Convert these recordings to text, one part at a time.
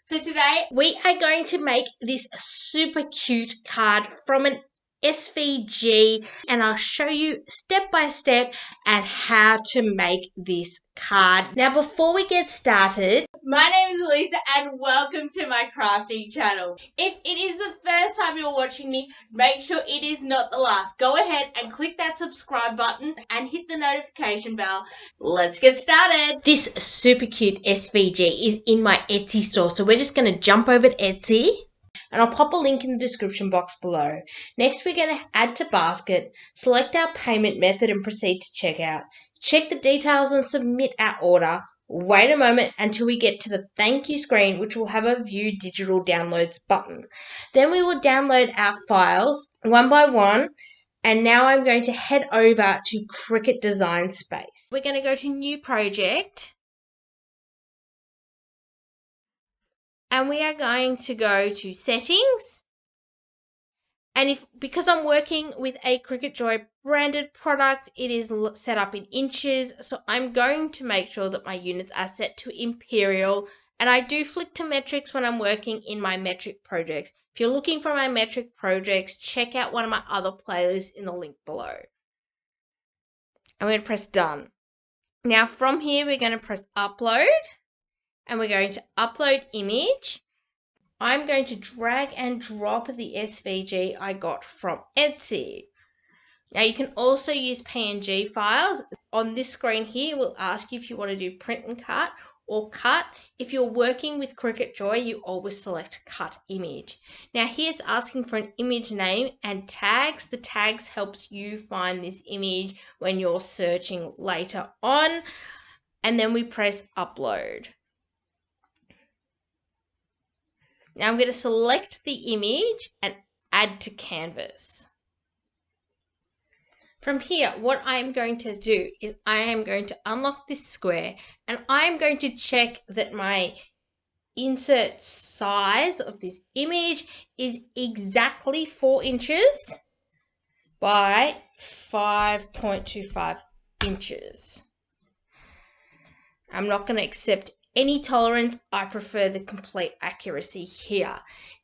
So today we are going to make this super cute card from an SVG, and I'll show you step by step and how to make this card. Now before we get started, my name is Elleesa and welcome to my crafting channel. If it is the first time you're watching me, make sure it is not the last. Go ahead and click that subscribe button and hit the notification bell. Let's get started. This super cute SVG is in my Etsy store, so we're just going to jump over to Etsy. And I'll pop a link in the description box below. Next, we're going to add to basket, select our payment method and proceed to checkout. Check the details and submit our order. Wait a moment until we get to the thank you screen, which will have a view digital downloads button. Then we will download our files one by one. And now I'm going to head over to Cricut Design Space. We're going to go to new project. And we are going to go to settings. And because I'm working with a Cricut Joy branded product, it is set up in inches. So I'm going to make sure that my units are set to Imperial. And I do flick to metrics when I'm working in my metric projects. If you're looking for my metric projects, check out one of my other playlists in the link below. I'm going to press done. Now from here, we're going to press upload. And we're going to upload image. I'm going to drag and drop the SVG I got from Etsy. Now you can also use PNG files. On this screen here, it will ask you if you want to do print and cut or cut. If you're working with Cricut Joy, you always select cut image. Now here it's asking for an image name and tags. The tags helps you find this image when you're searching later on. And then we press upload. Now I'm going to select the image and add to canvas. From here, what I'm going to do is I am going to unlock this square and I'm going to check that my insert size of this image is exactly 4 inches by 5.25 inches. I'm not going to accept any tolerance. I prefer the complete accuracy here.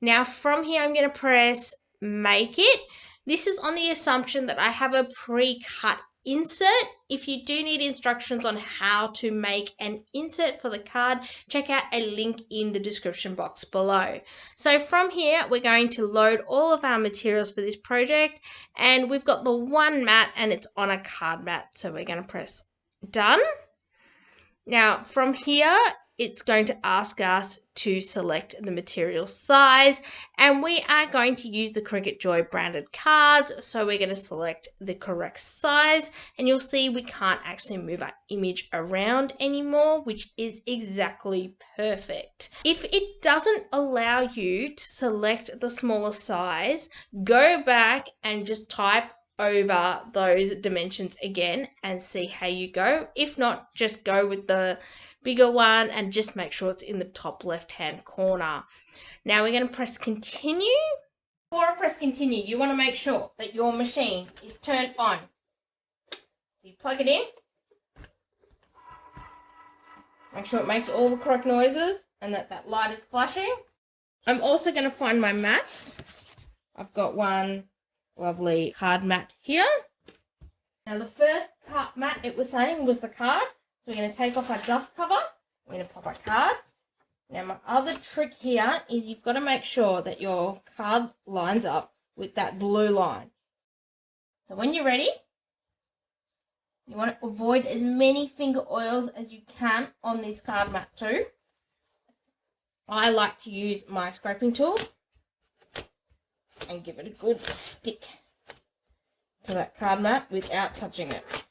Now from here, I'm going to press make it. This is on the assumption that I have a pre-cut insert. If you do need instructions on how to make an insert for the card, check out a link in the description box below. So from here, we're going to load all of our materials for this project, and we've got the one mat and it's on a card mat. So we're going to press done. Now from here, it's going to ask us to select the material size, and we are going to use the Cricut Joy branded cards. So we're going to select the correct size, and you'll see we can't actually move our image around anymore, which is exactly perfect. If it doesn't allow you to select the smaller size, go back and just type over those dimensions again and see how you go. If not, just go with the bigger one and just make sure it's in the top left hand corner. Now we're going to press continue. Before I press continue, you want to make sure that your machine is turned on. You plug it in, make sure it makes all the correct noises and that light is flashing. I'm also going to find my mats. I've got one lovely card mat here. Now the first mat it was saying was the card. So we're going to take off our dust cover. We're going to pop our card. Now my other trick here is you've got to make sure that your card lines up with that blue line. So when you're ready, you want to avoid as many finger oils as you can on this card mat too. I like to use my scraping tool and give it a good stick to that card mat without touching it.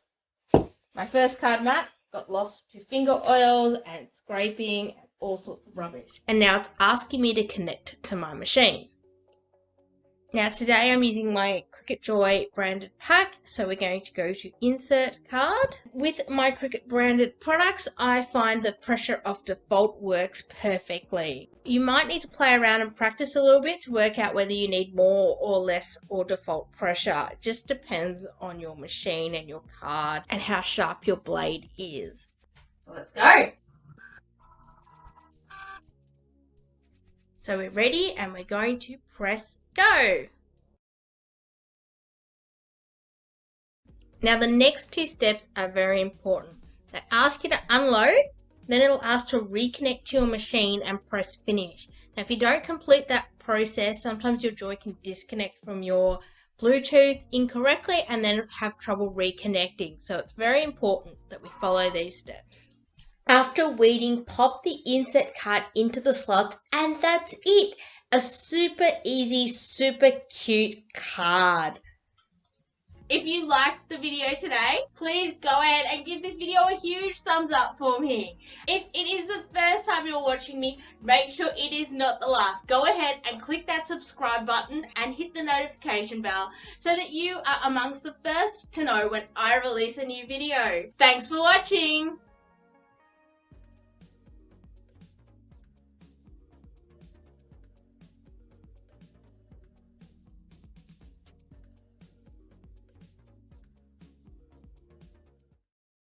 My first card mat got lost to finger oils and scraping and all sorts of rubbish. And now it's asking me to connect to my machine. Now today I'm using my Cricut Joy branded pack, so we're going to go to insert card. With my Cricut branded products, I find the pressure of default works perfectly. You might need to play around and practice a little bit to work out whether you need more or less or default pressure. It just depends on your machine and your card and how sharp your blade is. So let's go. So we're ready and we're going to press go. Now the next two steps are very important. They ask you to unload, then it'll ask to reconnect to your machine and press finish. Now if you don't complete that process, sometimes your Joy can disconnect from your Bluetooth incorrectly and then have trouble reconnecting. So it's very important that we follow these steps. After weeding, pop the inset card into the slots and that's it. A super easy, super cute card. If you liked the video today, please go ahead and give this video a huge thumbs up for me. If it is the first time you're watching me, make sure it is not the last. Go ahead and click that subscribe button and hit the notification bell so that you are amongst the first to know when I release a new video. Thanks for watching.